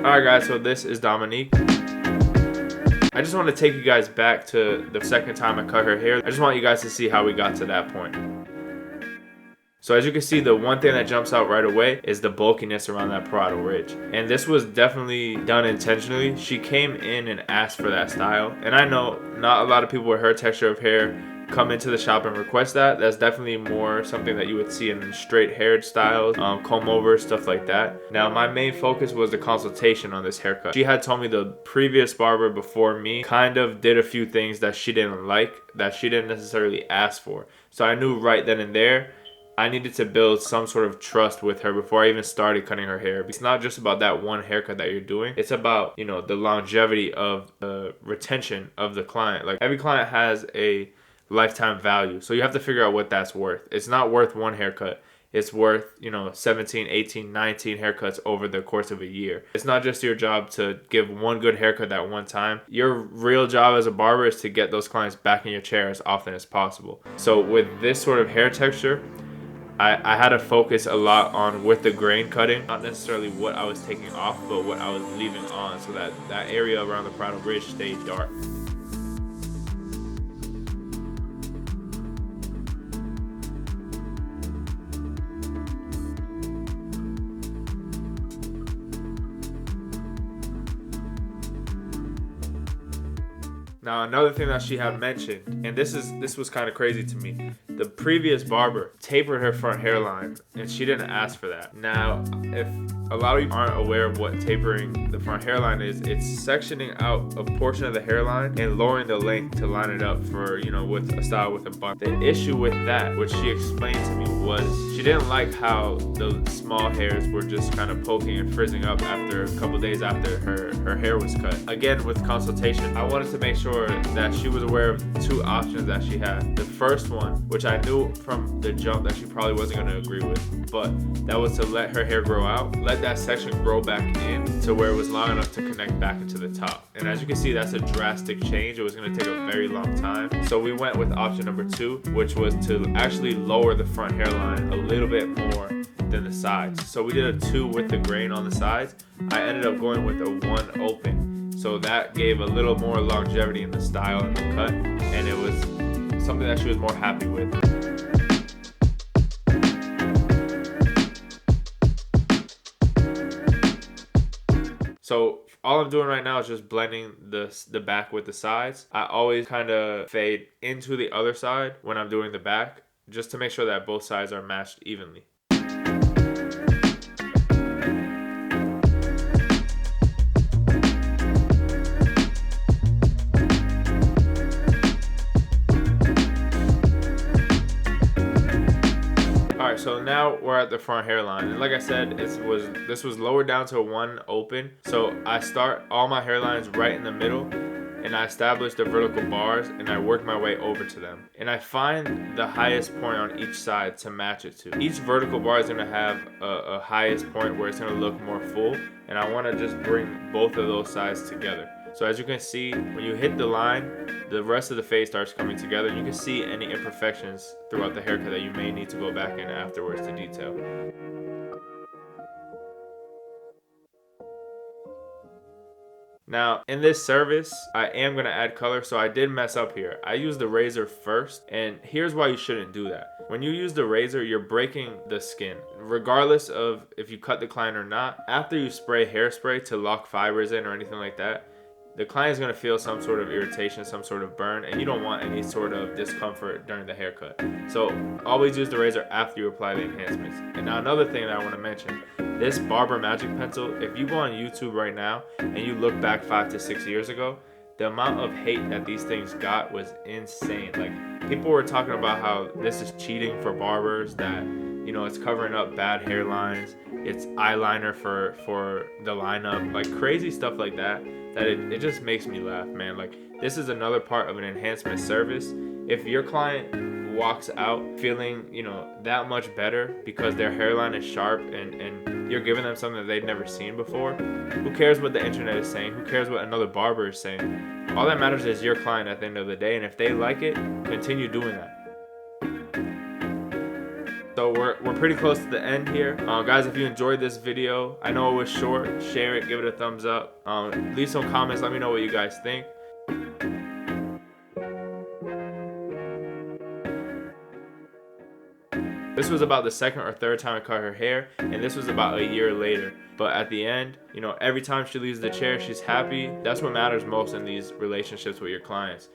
Alright guys, so this is Dominique. I just want to take you guys back to the second time I cut her hair. I just want you guys to see how we got to that point. So as you can see, the one thing that jumps out right away is the bulkiness around that parietal ridge. And this was definitely done intentionally. She came in and asked for that style. And I know not a lot of people with her texture of hair come into the shop and request that. That's definitely more something that you would see in straight haired styles, comb over, stuff like that. Now my main focus was the consultation on this haircut. She had told me the previous barber before me kind of did a few things that she didn't like, that she didn't necessarily ask for. So I knew right then and there I needed to build some sort of trust with her before I even started cutting her hair. It's not just about that one haircut that you're doing. It's about, you know, the longevity of the retention of the client. Like every client has a lifetime value. So you have to figure out what that's worth. It's not worth one haircut. It's worth, you know, 17, 18, 19 haircuts over the course of a year. It's not just your job to give one good haircut at one time. Your real job as a barber is to get those clients back in your chair as often as possible. So with this sort of hair texture, I had to focus a lot on with the grain cutting, not necessarily what I was taking off, but what I was leaving on, so that that area around the parietal ridge stayed dark. Now another thing that she had mentioned, and this was kind of crazy to me, the previous barber tapered her front hairline and she didn't ask for that. Now if a lot of you aren't aware of what tapering the front hairline is, it's sectioning out a portion of the hairline and lowering the length to line it up for, you know, with a style with a bun. The issue with that, which she explained to me, was she didn't like how the small hairs were just kind of poking and frizzing up after a couple days after her hair was cut. Again, with consultation, I wanted to make sure that she was aware of the two options that she had. The first one, which I knew from the jump that she probably wasn't going to agree with, but that was to let her hair grow out, let that section grow back in to where it was long enough to connect back into the top. And as you can see, that's a drastic change. It was going to take a very long time. So we went with option number 2, which was to actually lower the front hairline a little bit more than the sides. So we did a 2 with the grain on the sides. I ended up going with a 1 open. So that gave a little more longevity in the style and the cut, and it was something that she was more happy with. So all I'm doing right now is just blending the back with the sides. I always kind of fade into the other side when I'm doing the back, just to make sure that both sides are matched evenly. Alright, so now we're at the front hairline, and like I said, this was lowered down to 1 open. So I start all my hairlines right in the middle, and I establish the vertical bars, and I work my way over to them. And I find the highest point on each side to match it to. Each vertical bar is going to have a highest point where it's going to look more full, and I want to just bring both of those sides together. So as you can see, when you hit the line, the rest of the fade starts coming together, and you can see any imperfections throughout the haircut that you may need to go back in afterwards to detail. Now, in this service, I am going to add color, so I did mess up here. I used the razor first, and here's why you shouldn't do that. When you use the razor, you're breaking the skin. Regardless of if you cut the client or not, after you spray hairspray to lock fibers in or anything like that, the client is going to feel some sort of irritation, some sort of burn, and you don't want any sort of discomfort during the haircut. So always use the razor after you apply the enhancements. And now another thing that I want to mention, this Barber Magic Pencil, if you go on YouTube right now and you look back 5 to 6 years ago, the amount of hate that these things got was insane. Like, people were talking about how this is cheating for barbers, that, you know, it's covering up bad hairlines, it's eyeliner for the lineup, like crazy stuff like that, that it just makes me laugh, man. Like, this is another part of an enhancement service. If your client walks out feeling, you know, that much better because their hairline is sharp and you're giving them something that they've never seen before, who cares what the internet is saying? Who cares what another barber is saying? All that matters is your client at the end of the day, and if they like it, continue doing that. So we're pretty close to the end here. Guys, if you enjoyed this video, I know it was short, share it, give it a thumbs up. Leave some comments, let me know what you guys think. This was about the second or third time I cut her hair, and this was about a year later. But at the end, you know, every time she leaves the chair, she's happy. That's what matters most in these relationships with your clients.